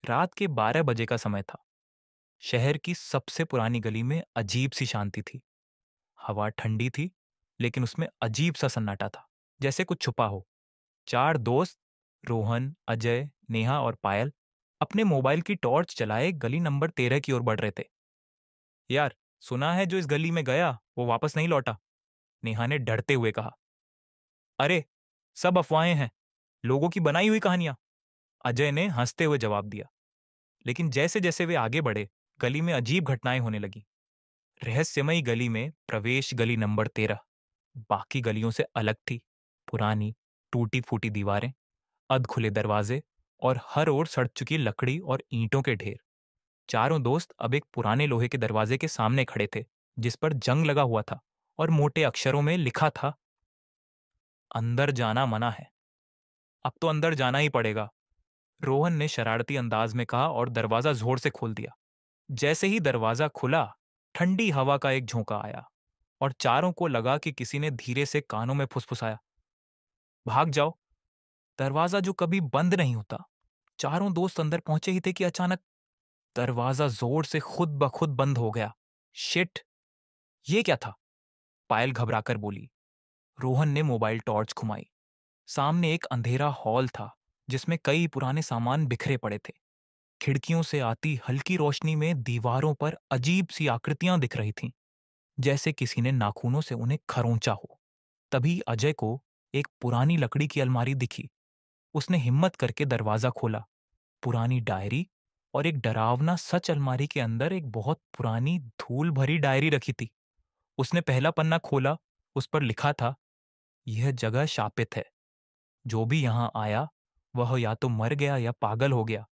रात के 12 बजे का समय था। शहर की सबसे पुरानी गली में अजीब सी शांति थी। हवा ठंडी थी, लेकिन उसमें अजीब सा सन्नाटा था, जैसे कुछ छुपा हो। चार दोस्त, रोहन, अजय, नेहा और पायल, अपने मोबाइल की टॉर्च चलाए गली नंबर 13 की ओर बढ़ रहे थे। यार, सुना है जो इस गली में गया वो वापस नहीं लौटा, नेहा ने डरते हुए कहा। अरे, सब अफवाहें हैं, लोगों की बनाई हुई कहानियां, अजय ने हंसते हुए जवाब दिया। लेकिन जैसे जैसे वे आगे बढ़े, गली में अजीब घटनाएं होने लगी। रहस्यमयी गली में प्रवेश गली नंबर 13 बाकी गलियों से अलग थी। पुरानी, टूटी फूटी दीवारें, अधखुले दरवाजे और हर ओर सड़ चुकी लकड़ी और ईंटों के ढेर। चारों दोस्त अब एक पुराने लोहे के दरवाजे के सामने खड़े थे, जिस पर जंग लगा हुआ था और मोटे अक्षरों में लिखा था, अंदर जाना मना है। अब तो अंदर जाना ही पड़ेगा, रोहन ने शरारती अंदाज में कहा और दरवाजा जोर से खोल दिया। जैसे ही दरवाजा खुला, ठंडी हवा का एक झोंका आया और चारों को लगा कि किसी ने धीरे से कानों में फुसफुसाया, भाग जाओ। दरवाजा जो कभी बंद नहीं होता। चारों दोस्त अंदर पहुंचे ही थे कि अचानक दरवाजा जोर से खुद ब खुद बंद हो गया। शिट, ये क्या था? पायल घबराकर बोली। रोहन ने मोबाइल टॉर्च घुमाई। सामने एक अंधेरा हॉल था, जिसमें कई पुराने सामान बिखरे पड़े थे। खिड़कियों से आती हल्की रोशनी में दीवारों पर अजीब सी आकृतियां दिख रही थीं, जैसे किसी ने नाखूनों से उन्हें खरोंचा हो। तभी अजय को एक पुरानी लकड़ी की अलमारी दिखी। उसने हिम्मत करके दरवाजा खोला। पुरानी डायरी और एक डरावना सच अलमारी के अंदर एक बहुत पुरानी धूल भरी डायरी रखी थी। उसने पहला पन्ना खोला। उस पर लिखा था, यह जगह शापित है। जो भी यहां आया वह या तो मर गया या पागल हो गया।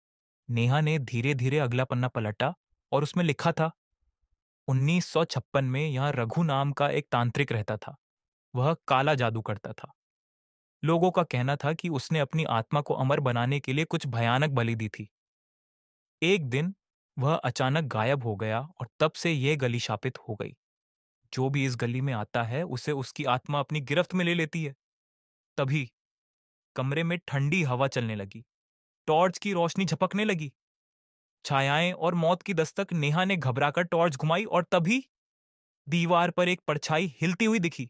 नेहा ने धीरे धीरे अगला पन्ना पलटा और उसमें लिखा था, 1956 में यहां रघु नाम का एक तांत्रिक रहता था। वह काला जादू करता था। लोगों का कहना था कि उसने अपनी आत्मा को अमर बनाने के लिए कुछ भयानक बलि दी थी। एक दिन वह अचानक गायब हो गया और तब से यह गली शापित हो गई। जो भी इस गली में आता है उसे उसकी आत्मा अपनी गिरफ्त में ले लेती है। तभी कमरे में ठंडी हवा चलने लगी। टॉर्च की रोशनी झपकने लगी। छायाएं और मौत की दस्तक। नेहा ने घबराकर टॉर्च घुमाई और तभी दीवार पर एक परछाई हिलती हुई दिखी।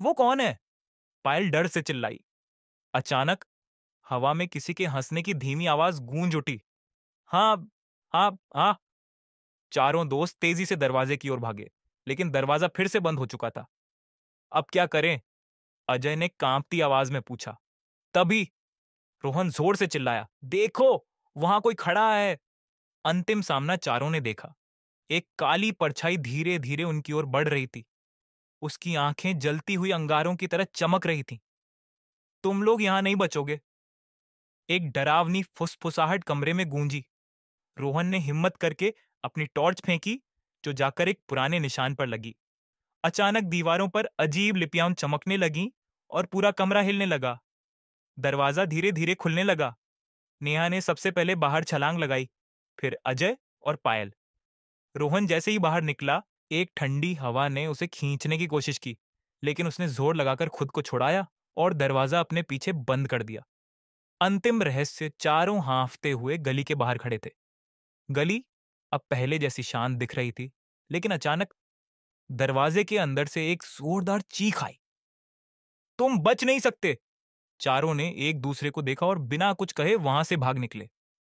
वो कौन है? पायल डर से चिल्लाई। अचानक हवा में किसी के हंसने की धीमी आवाज गूंज उठी। हाँ, हाँ, हाँ। चारों दोस्त तेजी से दरवाजे की ओर भागे, लेकिन दरवाजा फिर से बंद हो चुका था। अब क्या करें? अजय ने कांपती आवाज में पूछा। तभी रोहन जोर से चिल्लाया, देखो, वहां कोई खड़ा है। अंतिम सामना चारों ने देखा। एक काली परछाई धीरे धीरे उनकी ओर बढ़ रही थी। उसकी आंखें जलती हुई अंगारों की तरह चमक रही थीं। तुम लोग यहां नहीं बचोगे। एक डरावनी फुसफुसाहट कमरे में गूंजी। रोहन ने हिम्मत करके अपनी टॉर्च फेंकी, जो जाकर एक पुराने निशान पर लगी। अचानक दीवारों पर अजीब लिपियां चमकने लगीं और पूरा कमरा हिलने लगा। दरवाजा धीरे धीरे खुलने लगा। नेहा ने सबसे पहले बाहर छलांग लगाई, फिर अजय और पायल। रोहन जैसे ही बाहर निकला, एक ठंडी हवा ने उसे खींचने की कोशिश की, लेकिन उसने जोर लगाकर खुद को छुड़ाया और दरवाजा अपने पीछे बंद कर दिया। अंतिम रहस्य। चारों हांफते हुए गली के बाहर खड़े थे। गली अब पहले जैसी शांत दिख रही थी, लेकिन अचानक दरवाजे के अंदर से एक जोरदार चीख आई। तुम बच नहीं सकते। चारों ने एक दूसरे को देखा और बिना कुछ कहे वहां से भाग निकले।